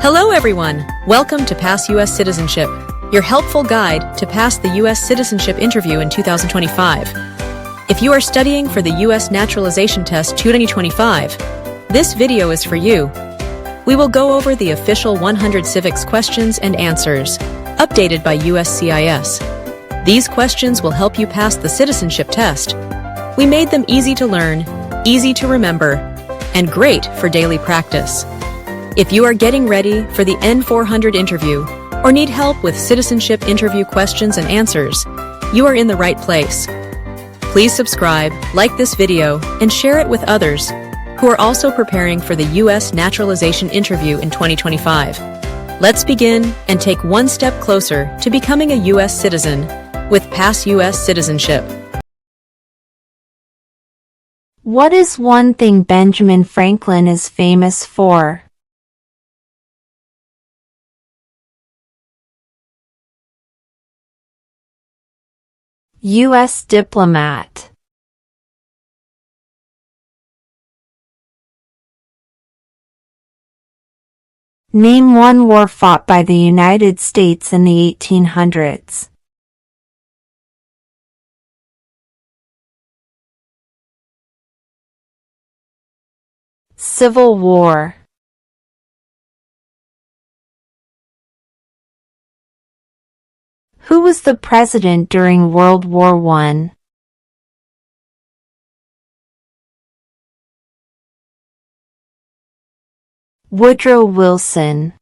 Hello everyone! Welcome to Pass U.S. Citizenship, your helpful guide to pass the U.S. citizenship interview in 2025. If you are studying for the U.S. naturalization test 2025, this video is for you. We will go over the official 100 civics questions and answers, updated by USCIS. These questions will help you pass the citizenship test. We made them easy to learn, easy to remember, and great for daily practice. If you are getting ready for the N400 interview or need help with citizenship interview questions and answers, you are in the right place. Please subscribe, like this video, and share it with others who are also preparing for the U.S. naturalization interview in 2025. Let's begin and take one step closer to becoming a U.S. citizen with Pass U.S. Citizenship. What is one thing Benjamin Franklin is famous for? U.S. diplomat. Name one war fought by the United States in the 1800s. Civil War. Who was the president during World War I? Woodrow Wilson.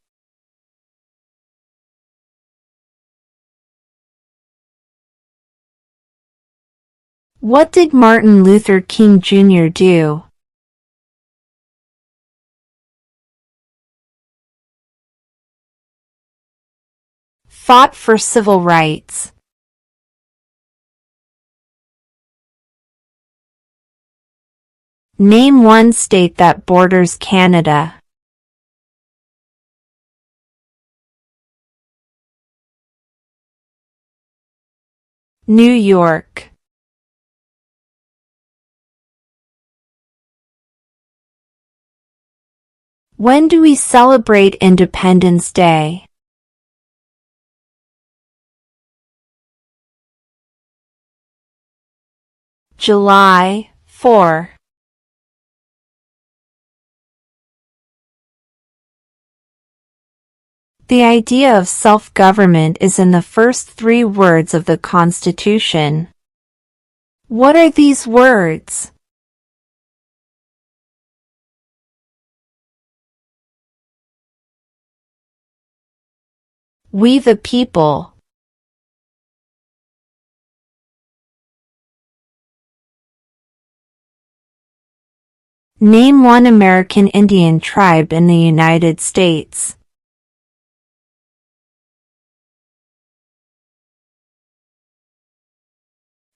What did Martin Luther King Jr. do? Fought for civil rights. Name one state that borders Canada. New York. When do we celebrate Independence Day? July 4. The idea of self-government is in the first 3 words of the Constitution. What are these words? We the people. Name one American Indian tribe in the United States.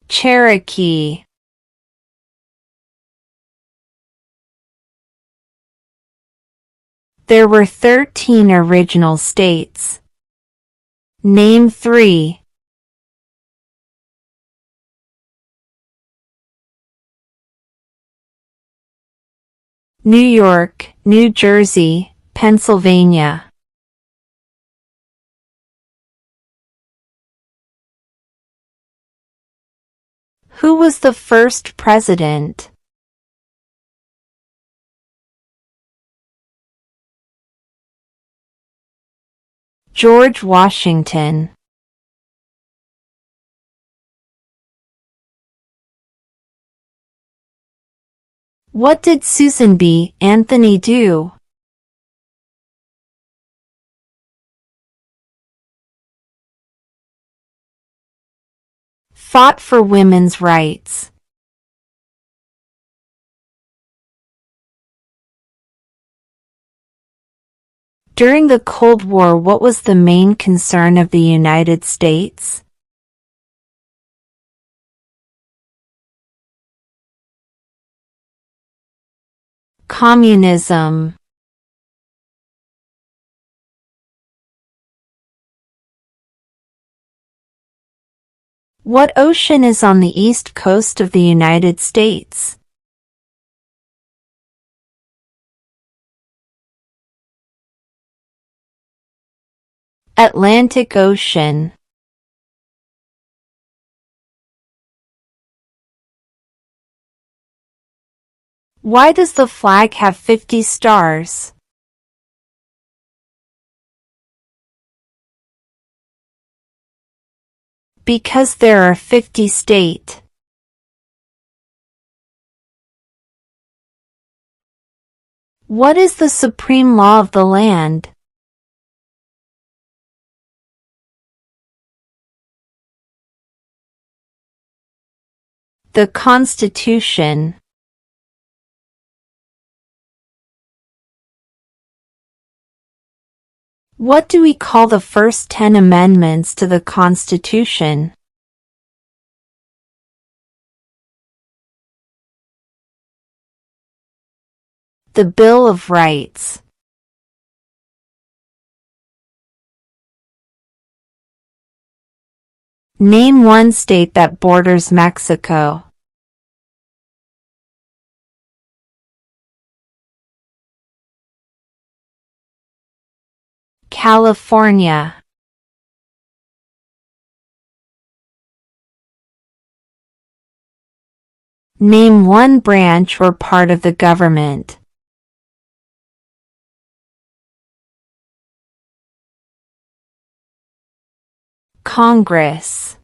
Cherokee. There were 13 original states. Name 3. New York, New Jersey, Pennsylvania. Who was the first president? George Washington. What did Susan B. Anthony do? Fought for women's rights. During the Cold War, what was the main concern of the United States? Communism. What ocean is on the east coast of the United States? Atlantic Ocean. Why does the flag have 50 stars? Because there are 50 states. What is the supreme law of the land? The Constitution. What do we call the first 10 amendments to the Constitution? The Bill of Rights. Name one state that borders Mexico. California. Name one branch or part of the government. Congress.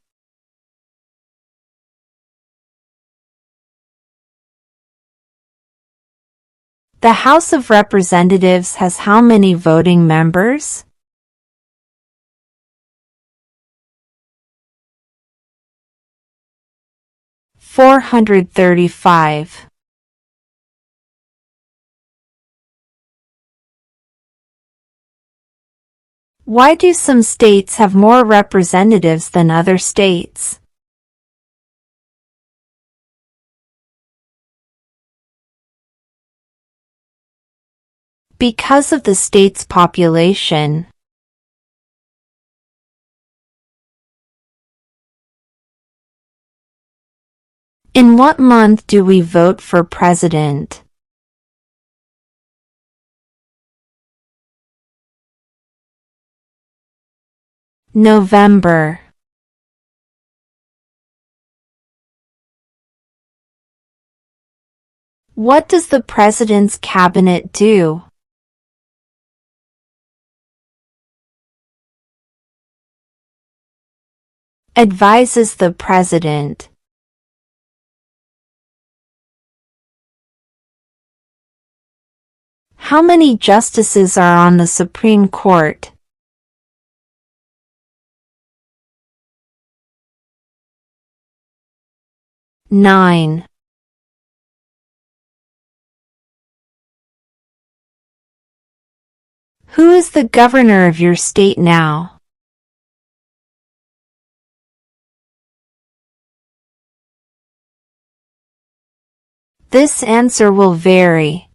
The House of Representatives has how many voting members? $435. Why do some states have more representatives than other states? Because of the state's population. In what month do we vote for president? November. What does the president's cabinet do? Advises the president. How many justices are on the Supreme Court? Nine. Who is the governor of your state now? This answer will vary.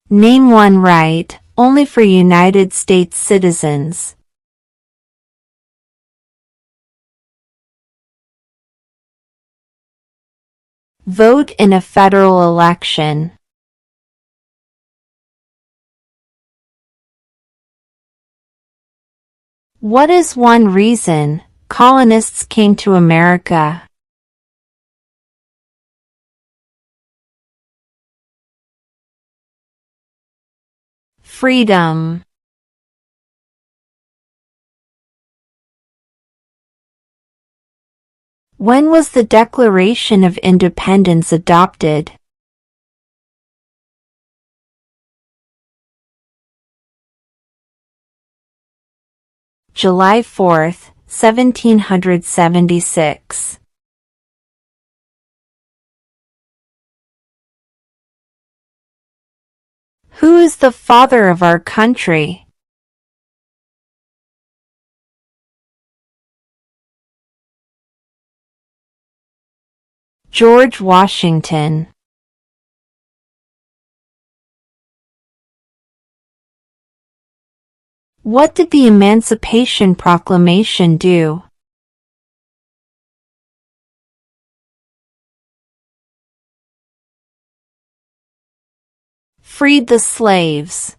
Name one right, only for United States citizens. Vote in a federal election. What is one reason colonists came to America? Freedom. When was the Declaration of Independence adopted? July 4, 1776. Who is the father of our country? George Washington. What did the Emancipation Proclamation do? freed the slaves?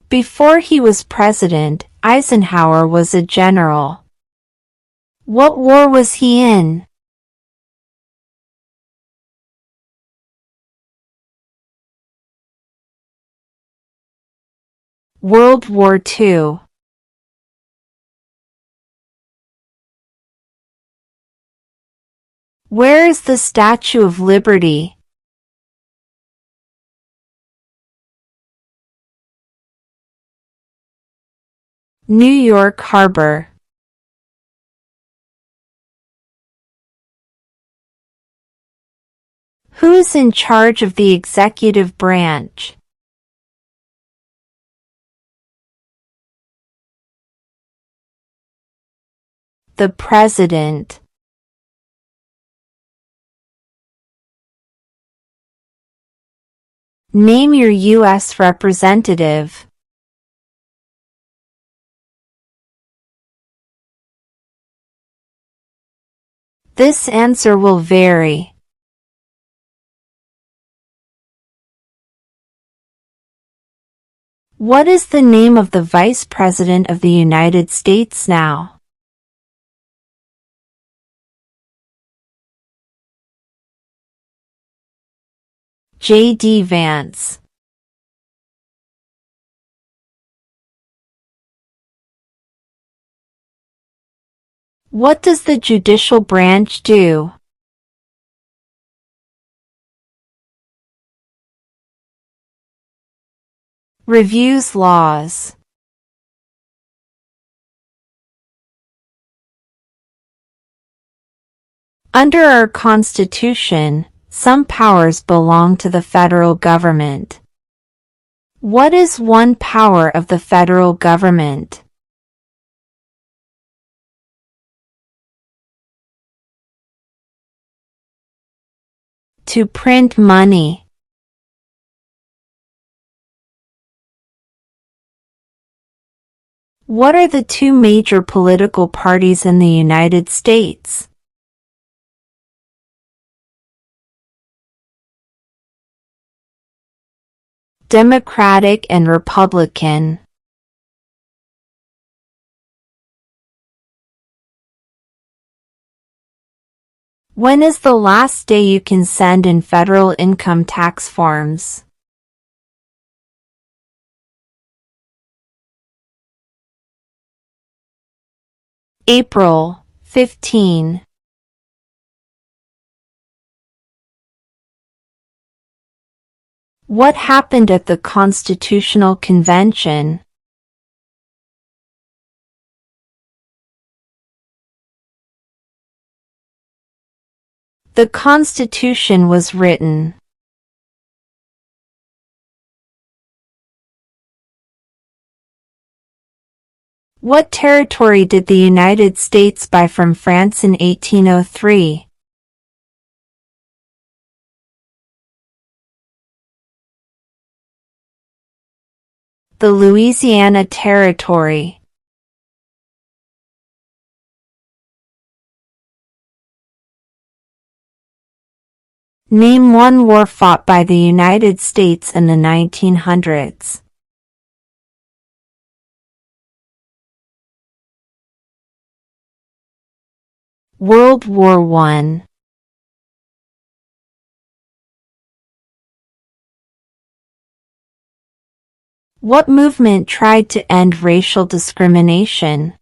Before he was president, Eisenhower was a general. What war was he in? World War II. Where is the Statue of Liberty? New York Harbor. Who is in charge of the executive branch? The President. Name your U.S. representative. This answer will vary. What is the name of the Vice President of the United States now? J.D. Vance. What does the judicial branch do? Reviews laws. Under our Constitution, some powers belong to the federal government. What is one power of the federal government? To print money. What are the two major political parties in the United States? Democratic and Republican. When is the last day you can send in federal income tax forms? April 15. What happened at the Constitutional Convention? The Constitution was written. What territory did the United States buy from France in 1803? The Louisiana Territory. Name one war fought by the United States in the 1900s. World War I. What movement tried to end racial discrimination?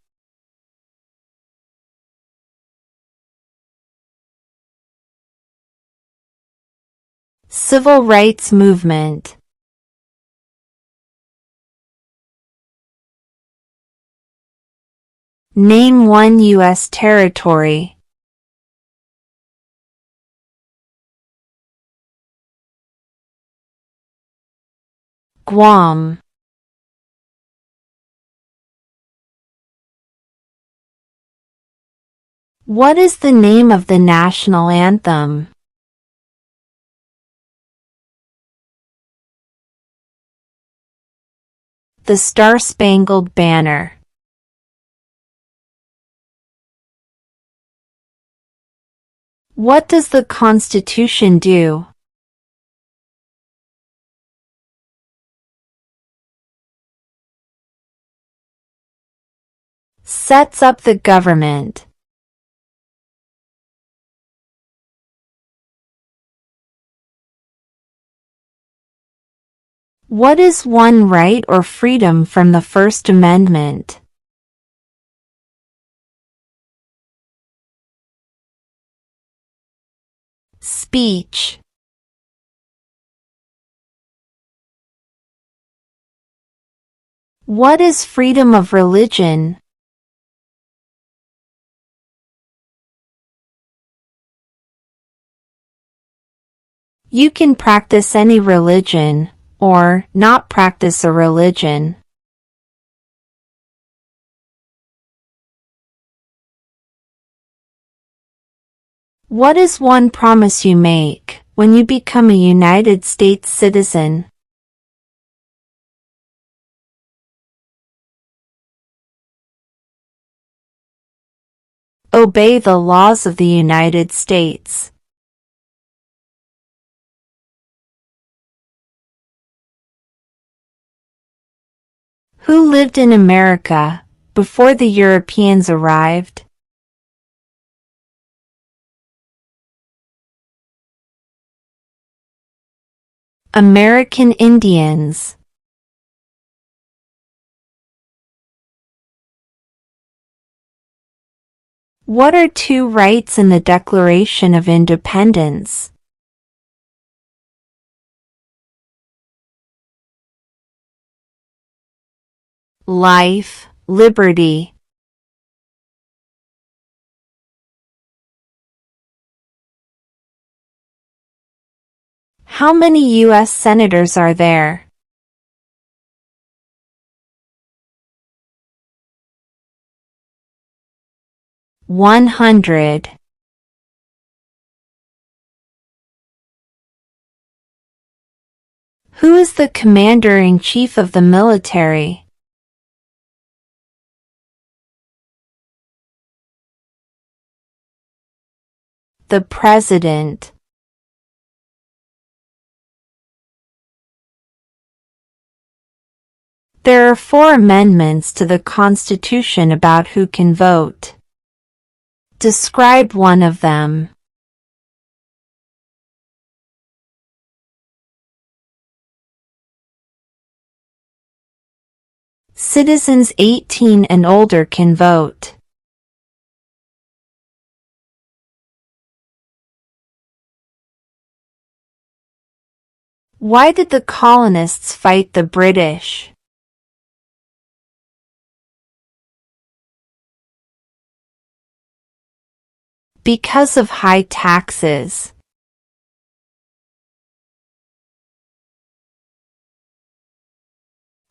Civil rights movement. Name one U.S. territory. Guam. What is the name of the national anthem? The Star-Spangled Banner. What does the Constitution do? Sets up the government. What is one right or freedom from the First Amendment? Speech. What is freedom of religion? You can practice any religion, or not practice a religion. What is one promise you make when you become a United States citizen? Obey the laws of the United States. Who lived in America before the Europeans arrived? American Indians. What are two rights in the Declaration of Independence? Life, liberty. How many U.S. senators are there? 100. Who is the commander-in-chief of the military? The President. There are 4 amendments to the Constitution about who can vote. Describe one of them. Citizens 18 and older can vote. Why did the colonists fight the British? Because of high taxes.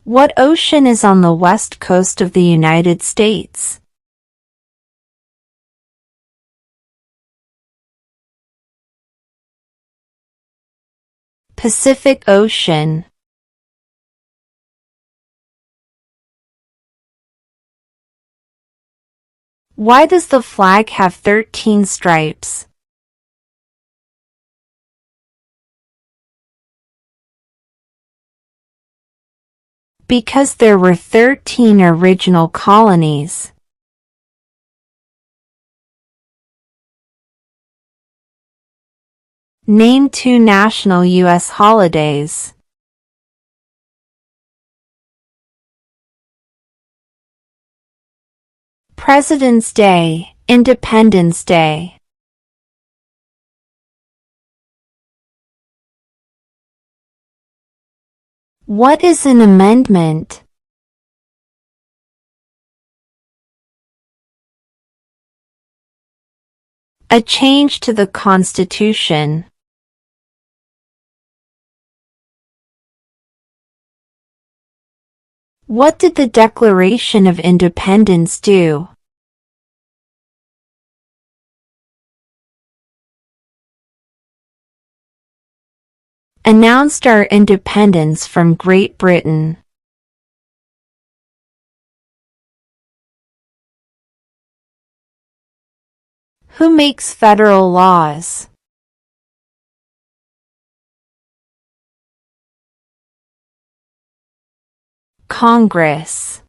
What ocean is on the west coast of the United States? Pacific Ocean. Why does the flag have 13 stripes? Because there were 13 original colonies. Name 2 national U.S. holidays. President's Day, Independence Day. What is an amendment? A change to the Constitution. What did the Declaration of Independence do? Announced our independence from Great Britain. Who makes federal laws? Congress.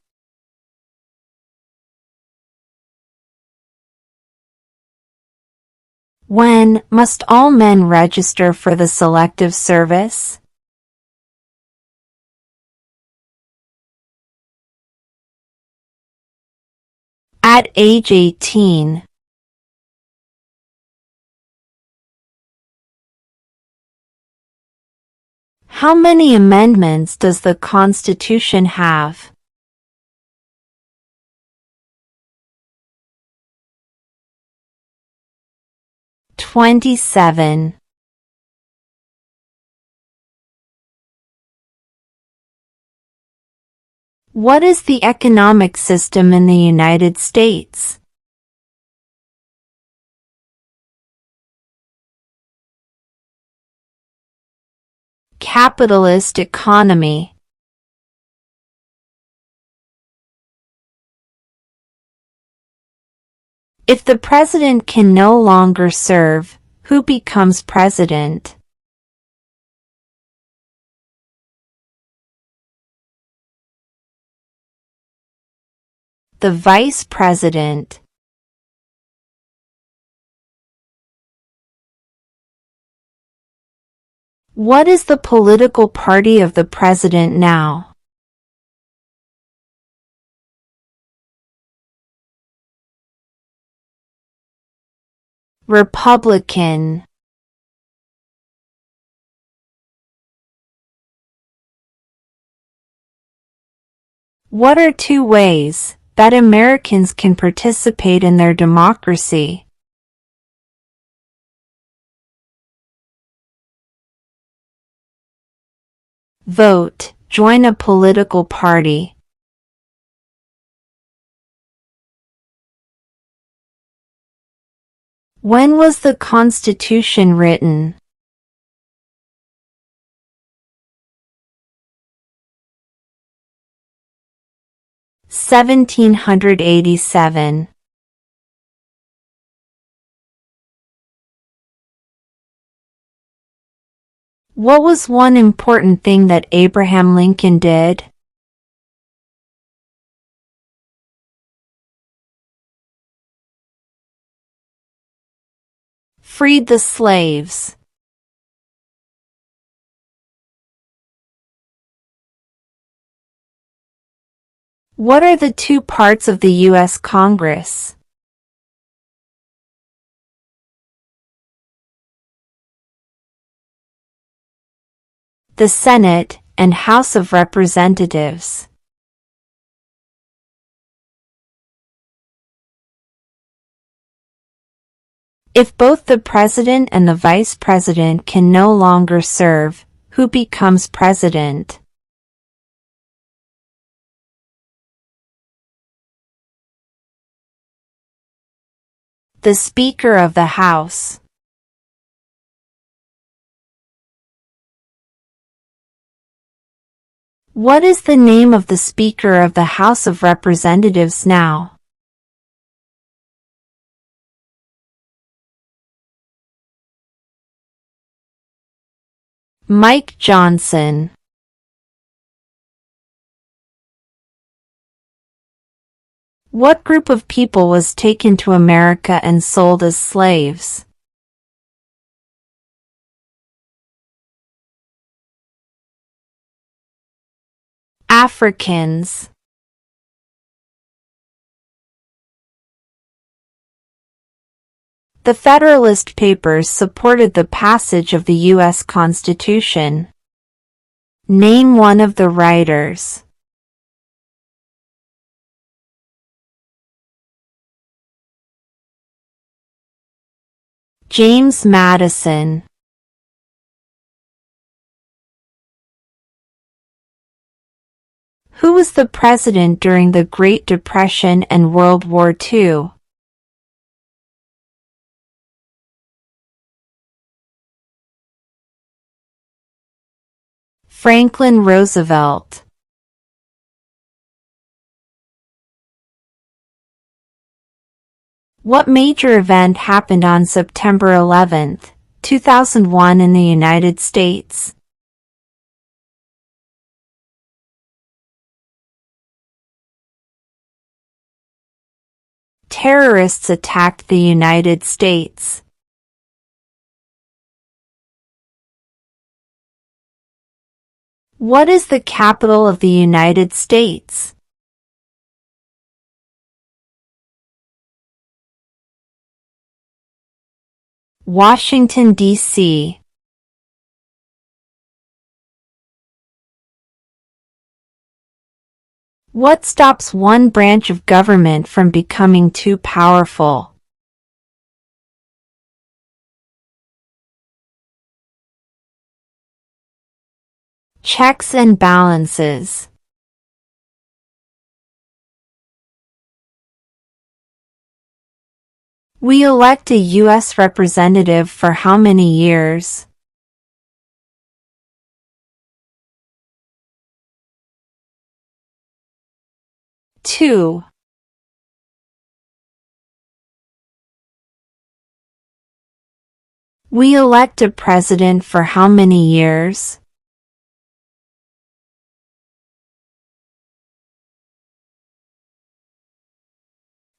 When must all men register for the Selective Service? At age 18. How many amendments does the Constitution have? 27. What is the economic system in the United States? Capitalist economy. If the president can no longer serve, who becomes president? The vice president. What is the political party of the president now? Republican. What are two ways that Americans can participate in their democracy? Vote, join a political party. When was the Constitution written? (1787). What was one important thing that Abraham Lincoln did? Freed the slaves. What are the two parts of the U.S. Congress? The Senate and House of Representatives. If both the president and the vice president can no longer serve, who becomes president? The Speaker of the House. What is the name of the Speaker of the House of Representatives now? Mike Johnson. What group of people was taken to America and sold as slaves? Africans. The Federalist Papers supported the passage of the U.S. Constitution. Name one of the writers. James Madison. Who was the president during the Great Depression and World War II? Franklin Roosevelt. What major event happened on September 11, 2001 in the United States? Terrorists attacked the United States. What is the capital of the United States? Washington, D.C. What stops one branch of government from becoming too powerful? Checks and balances. We elect a U.S. representative for how many years? 2. We elect a president for how many years?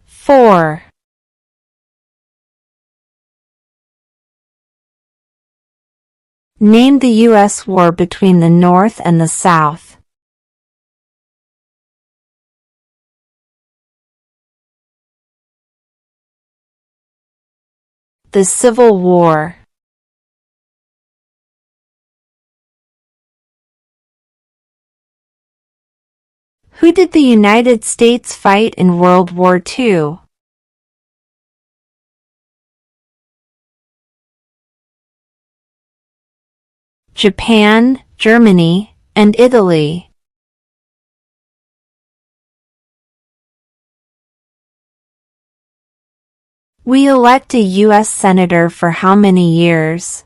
4. Name the U.S. war between the North and the South. The Civil War. Who did the United States fight in World War II? Japan, Germany, and Italy. We elect a U.S. Senator for how many years?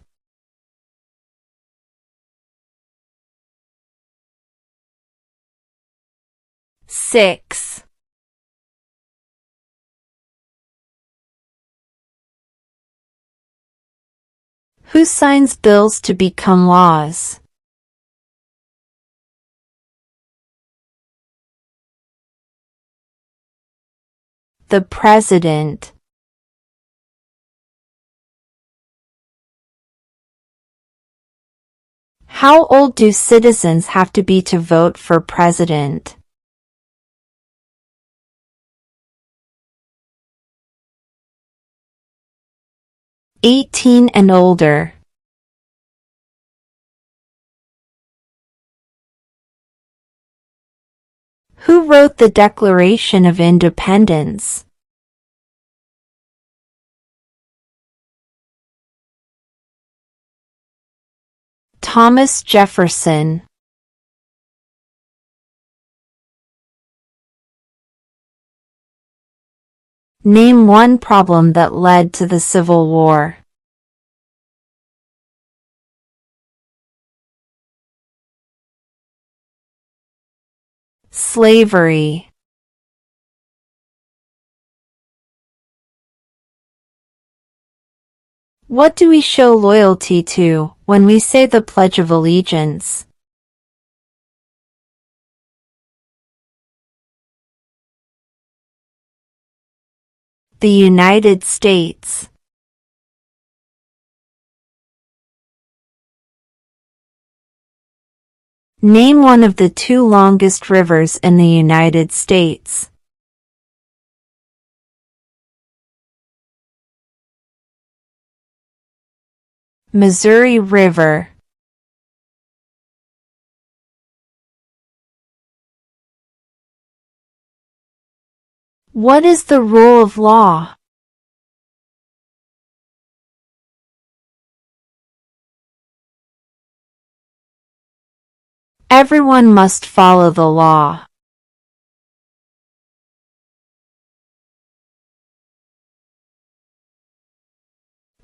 6. Who signs bills to become laws? The President. How old do citizens have to be to vote for president? 18 and older. Who wrote the Declaration of Independence? Thomas Jefferson. Name one problem that led to the Civil War. Slavery. What do we show loyalty to when we say the Pledge of Allegiance? The United States. Name one of the 2 longest rivers in the United States. Missouri River. What is the rule of law? Everyone must follow the law.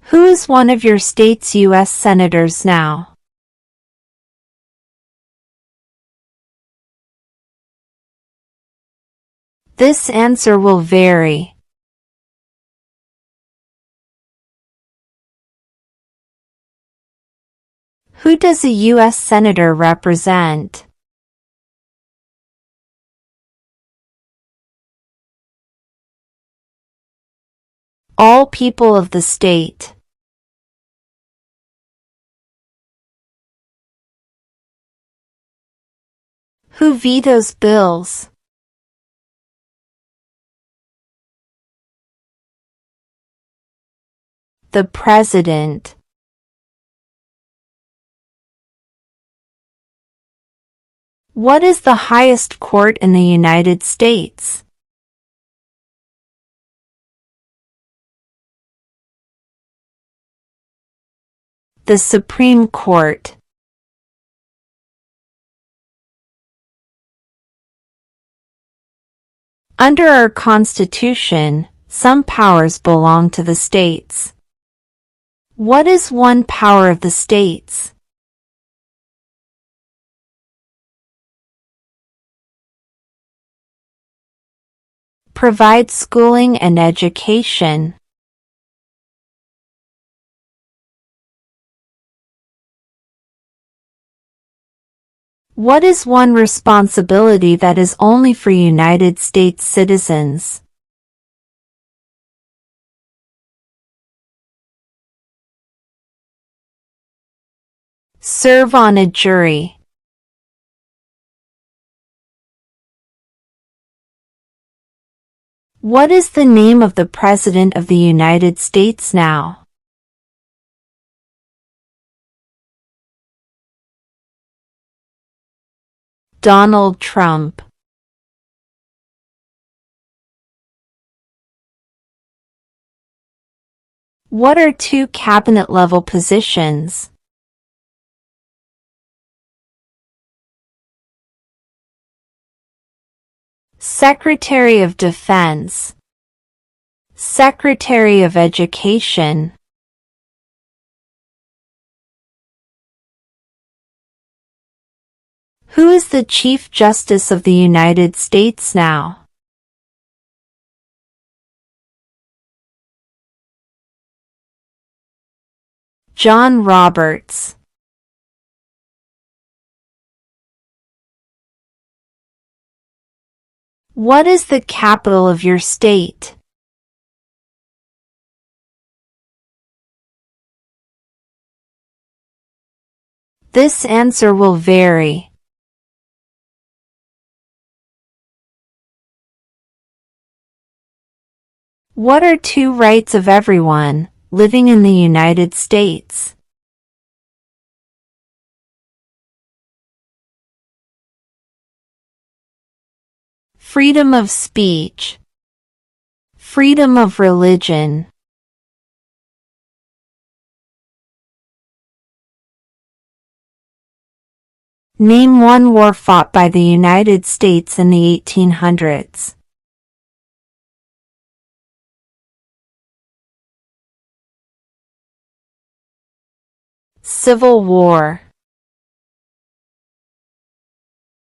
Who is one of your state's U.S. senators now? This answer will vary. Who does a U.S. Senator represent? All people of the state. Who vetoes bills? The President. What is the highest court in the United States? The Supreme Court. Under our Constitution, some powers belong to the states. What is one power of the states? Provide schooling and education. What is one responsibility that is only for United States citizens? Serve on a jury. What is the name of the President of the United States now? Donald Trump. What are two cabinet-level positions? Secretary of Defense, Secretary of Education. Who is the Chief Justice of the United States now? John Roberts. What is the capital of your state? This answer will vary. What are two rights of everyone living in the United States? Freedom of speech, freedom of religion. Name one war fought by the United States in the 1800s. Civil War.